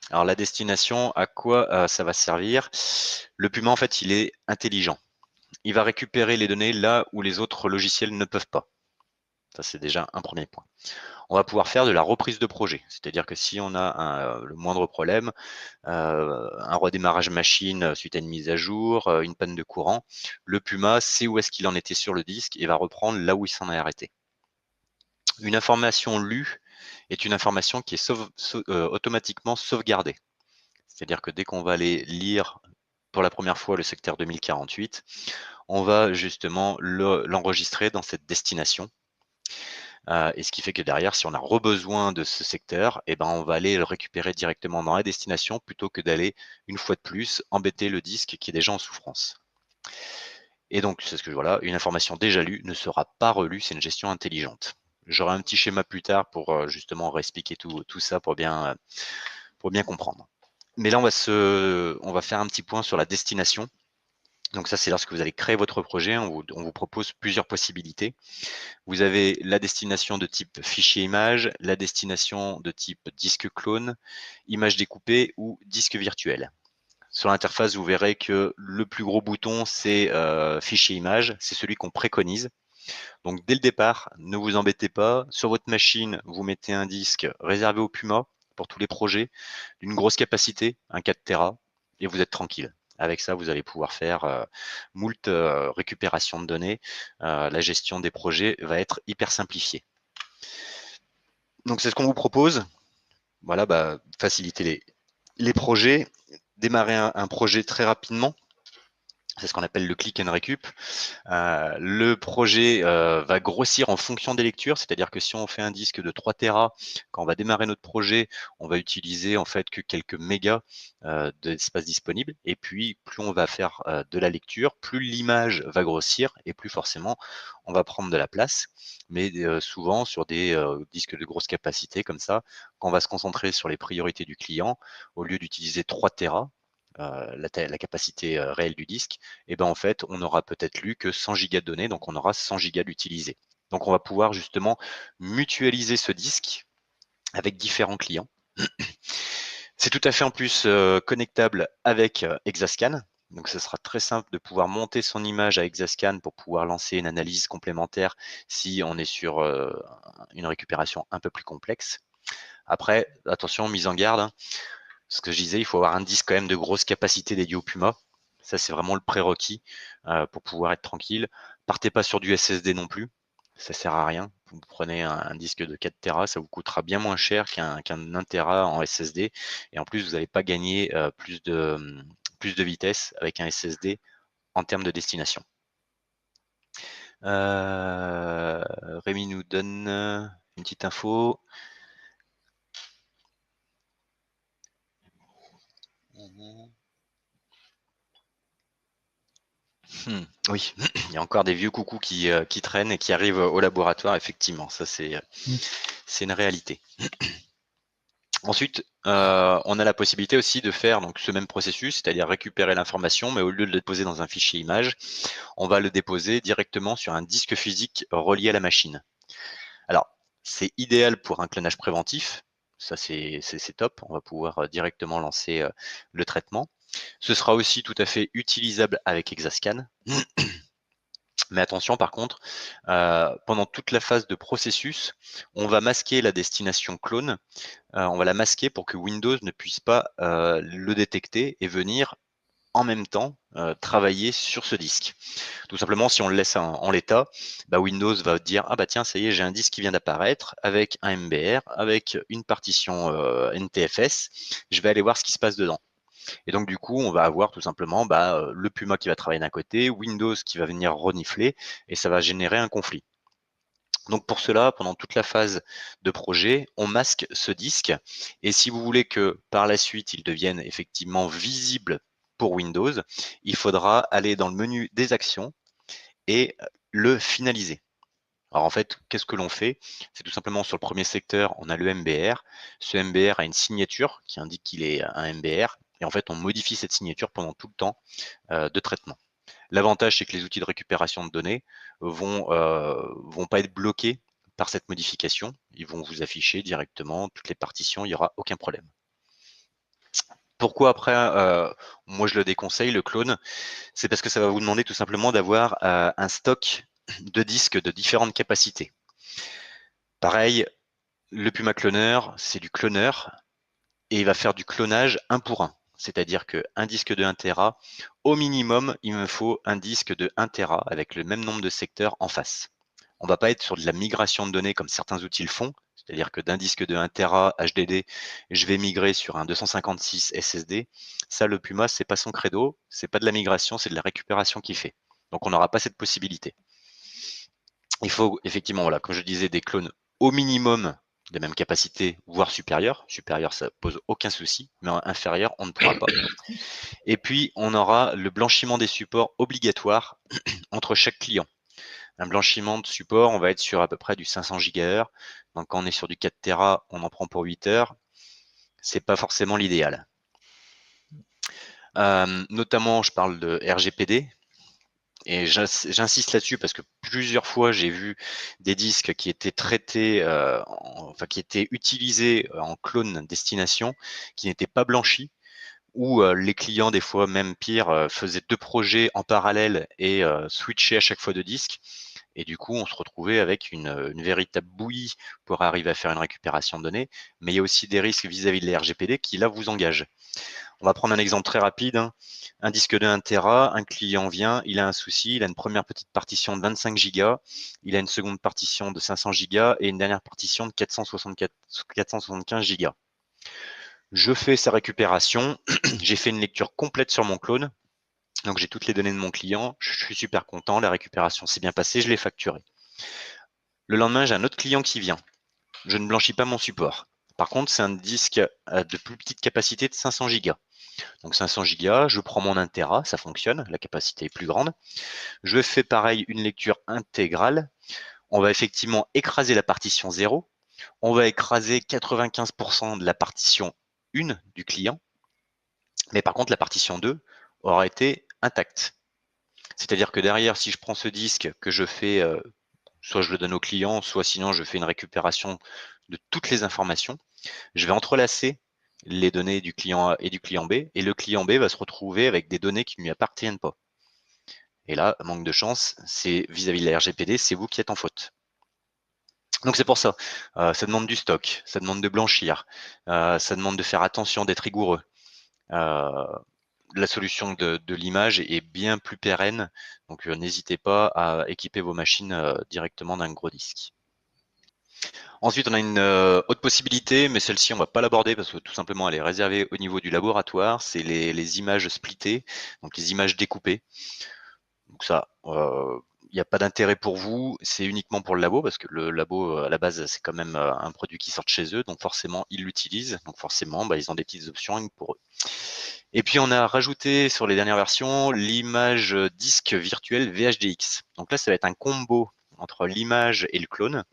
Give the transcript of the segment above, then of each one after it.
Alors la destination, à quoi ça va servir? Le Puma, en fait, il est intelligent. Il va récupérer les données là où les autres logiciels ne peuvent pas. Ça, c'est déjà un premier point. On va pouvoir faire de la reprise de projet. C'est-à-dire que si on a le moindre problème, un redémarrage machine suite à une mise à jour, une panne de courant, le Puma sait où est-ce qu'il en était sur le disque et va reprendre là où il s'en est arrêté. Une information lue est une information qui est automatiquement sauvegardée. C'est-à-dire que dès qu'on va aller lire pour la première fois le secteur 2048, on va justement l'enregistrer dans cette destination. Et ce qui fait que derrière, si on a besoin de ce secteur, eh ben, on va aller le récupérer directement dans la destination plutôt que d'aller, une fois de plus, embêter le disque qui est déjà en souffrance. Et donc, c'est ce que voilà, une information déjà lue ne sera pas relue, c'est une gestion intelligente. J'aurai un petit schéma plus tard pour justement réexpliquer tout ça pour bien comprendre. Mais là, on va faire un petit point sur la destination. Donc ça, c'est lorsque vous allez créer votre projet, on vous propose plusieurs possibilités. Vous avez la destination de type fichier image, la destination de type disque clone, image découpée ou disque virtuel. Sur l'interface, vous verrez que le plus gros bouton, c'est fichier image, c'est celui qu'on préconise. Donc dès le départ, ne vous embêtez pas. Sur votre machine, vous mettez un disque réservé au Puma pour tous les projets, d'une grosse capacité, un 4 Tera, et vous êtes tranquille. Avec ça, vous allez pouvoir faire moult récupération de données. La gestion des projets va être hyper simplifiée. Donc c'est ce qu'on vous propose. Voilà, faciliter les projets, démarrer un projet très rapidement. C'est ce qu'on appelle le click and recup. Le projet va grossir en fonction des lectures, c'est-à-dire que si on fait un disque de 3 Tera, quand on va démarrer notre projet, on va utiliser en fait que quelques mégas d'espace disponible. Et puis, plus on va faire de la lecture, plus l'image va grossir et plus forcément on va prendre de la place. Mais souvent sur des disques de grosse capacité comme ça, quand on va se concentrer sur les priorités du client, au lieu d'utiliser 3 Tera, la capacité réelle du disque, et ben en fait, on aura peut-être lu que 100 gigas de données, donc on aura 100 gigas d'utilisés. Donc on va pouvoir justement mutualiser ce disque avec différents clients. C'est tout à fait en plus connectable avec Exascan. Donc ce sera très simple de pouvoir monter son image à Exascan pour pouvoir lancer une analyse complémentaire si on est sur une récupération un peu plus complexe. Après, attention, mise en garde, hein. Ce que je disais, il faut avoir un disque quand même de grosse capacité dédié au Puma. Ça, c'est vraiment le prérequis pour pouvoir être tranquille. Partez pas sur du SSD non plus. Ça sert à rien. Vous prenez un disque de 4 Tera, ça vous coûtera bien moins cher qu'un 1 Tera en SSD. Et en plus, vous n'allez pas gagner plus de vitesse avec un SSD en termes de destination. Euh, Rémi nous donne une petite info. Oui, il y a encore des vieux coucous qui traînent et qui arrivent au laboratoire, effectivement. Ça, Mm. c'est une réalité. Ensuite, on a la possibilité aussi de faire donc ce même processus, c'est-à-dire récupérer l'information, mais au lieu de le déposer dans un fichier image, on va le déposer directement sur un disque physique relié à la machine. Alors, c'est idéal pour un clonage préventif. Ça, c'est top. On va pouvoir directement lancer le traitement. Ce sera aussi tout à fait utilisable avec Exascan. Mais attention, par contre, pendant toute la phase de processus, on va masquer la destination clone. On va la masquer pour que Windows ne puisse pas le détecter et venir en même temps travailler sur ce disque. Tout simplement, si on le laisse en l'état, Windows va dire ah bah tiens, ça y est, j'ai un disque qui vient d'apparaître avec un MBR, avec une partition NTFS. Je vais aller voir ce qui se passe dedans. Et donc du coup, on va avoir tout simplement le Puma qui va travailler d'un côté, Windows qui va venir renifler, et ça va générer un conflit. Donc pour cela, pendant toute la phase de projet, on masque ce disque. Et si vous voulez que par la suite, il devienne effectivement visible pour Windows, il faudra aller dans le menu des actions et le finaliser. Alors en fait, qu'est-ce que l'on fait? C'est tout simplement sur le premier secteur, on a le MBR. Ce MBR a une signature qui indique qu'il est un MBR. Et en fait, on modifie cette signature pendant tout le temps de traitement. L'avantage, c'est que les outils de récupération de données vont pas être bloqués par cette modification. Ils vont vous afficher directement toutes les partitions, il n'y aura aucun problème. Pourquoi après, moi je le déconseille, le clone? C'est parce que ça va vous demander tout simplement d'avoir un stock de disques de différentes capacités. Pareil, le Puma Cloner, c'est du cloneur et il va faire du clonage 1 pour 1. C'est-à-dire qu'un disque de 1 Tera, au minimum, il me faut un disque de 1 Tera avec le même nombre de secteurs en face. On ne va pas être sur de la migration de données comme certains outils le font, c'est-à-dire que d'un disque de 1 Tera HDD, je vais migrer sur un 256 SSD. Ça, le Puma, c'est pas son credo, c'est pas de la migration, c'est de la récupération qu'il fait. Donc on n'aura pas cette possibilité. Il faut effectivement, voilà, comme je disais, des clones au minimum des mêmes capacités, voire supérieures. Supérieur, ça pose aucun souci, mais inférieur, on ne pourra pas. Et puis, on aura le blanchiment des supports obligatoire entre chaque client. Un blanchiment de support, on va être sur à peu près du 500 GHz. Donc, quand on est sur du 4 Tera, on en prend pour 8 heures. C'est pas forcément l'idéal. Notamment, je parle de RGPD. Et j'insiste là-dessus parce que plusieurs fois j'ai vu des disques qui étaient traités, enfin qui étaient utilisés en clone destination, qui n'étaient pas blanchis, où les clients des fois même pire faisaient 2 projets en parallèle et switchaient à chaque fois de disque. Et du coup, on se retrouvait avec une véritable bouillie pour arriver à faire une récupération de données. Mais il y a aussi des risques vis-à-vis de la RGPD qui là vous engagent. On va prendre un exemple très rapide, hein. Un disque de 1 Tera, un client vient, il a un souci, il a une première petite partition de 25 gigas, il a une seconde partition de 500 gigas et une dernière partition de 475 gigas. Je fais sa récupération, j'ai fait une lecture complète sur mon clone, donc j'ai toutes les données de mon client, je suis super content, la récupération s'est bien passée, je l'ai facturé. Le lendemain, j'ai un autre client qui vient. Je ne blanchis pas mon support. Par contre, c'est un disque de plus petite capacité de 500 gigas. Donc 500 gigas, je prends mon 1 Tera, ça fonctionne, la capacité est plus grande. Je fais pareil une lecture intégrale. On va effectivement écraser la partition 0. On va écraser 95% de la partition 1 du client. Mais par contre, la partition 2 aura été intacte. C'est-à-dire que derrière, si je prends ce disque que je fais, soit je le donne au client, soit sinon je fais une récupération de toutes les informations, je vais entrelacer les données du client A et du client B, et le client B va se retrouver avec des données qui ne lui appartiennent pas. Et là, manque de chance, c'est vis-à-vis de la RGPD, c'est vous qui êtes en faute. Donc c'est pour ça, ça demande du stock, ça demande de blanchir, ça demande de faire attention, d'être rigoureux. La solution de l'image est bien plus pérenne, donc n'hésitez pas à équiper vos machines directement d'un gros disque. Ensuite, on a une autre possibilité, mais celle-ci, on va pas l'aborder parce que tout simplement, elle est réservée au niveau du laboratoire. C'est les images splittées, donc les images découpées. Donc ça, il n'y a pas d'intérêt pour vous, c'est uniquement pour le labo, parce que le labo, à la base, c'est quand même un produit qui sort de chez eux, donc forcément, ils l'utilisent. Donc forcément, bah, ils ont des petites options pour eux. Et puis, on a rajouté sur les dernières versions l'image disque virtuel VHDX. Donc là, ça va être un combo entre l'image et le clone.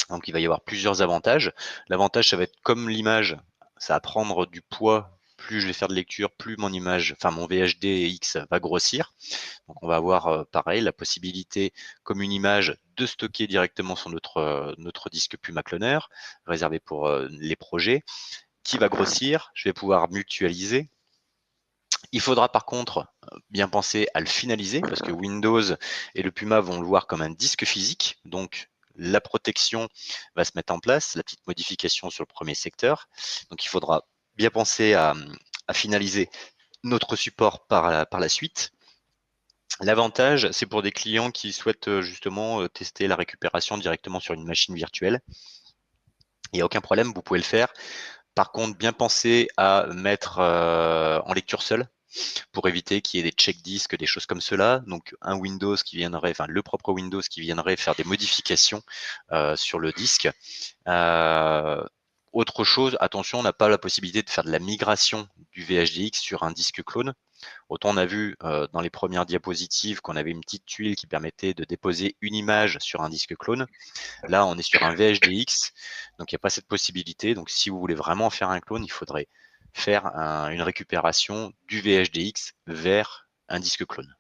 Donc il va y avoir plusieurs avantages. L'avantage, ça va être comme l'image, ça va prendre du poids. Plus je vais faire de lecture, plus mon image, enfin mon VHDX va grossir. Donc on va avoir pareil la possibilité, comme une image, de stocker directement sur notre disque Puma Cloner, réservé pour les projets, qui va grossir. Je vais pouvoir mutualiser. Il faudra par contre bien penser à le finaliser parce que Windows et le Puma vont le voir comme un disque physique. Donc la protection va se mettre en place, la petite modification sur le premier secteur. Donc il faudra bien penser à finaliser notre support par la suite. L'avantage, c'est pour des clients qui souhaitent justement tester la récupération directement sur une machine virtuelle. Il n'y a aucun problème, vous pouvez le faire. Par contre, bien penser à mettre en lecture seule pour éviter qu'il y ait des check disques, des choses comme cela. Donc un Windows qui viendrait, enfin le propre Windows qui viendrait faire des modifications sur le disque. Autre chose, attention, on n'a pas la possibilité de faire de la migration du VHDX sur un disque clone. Autant on a vu dans les premières diapositives qu'on avait une petite tuile qui permettait de déposer une image sur un disque clone. Là, on est sur un VHDX, donc il n'y a pas cette possibilité. Donc si vous voulez vraiment faire un clone, il faudrait faire une récupération du VHDX vers un disque clone.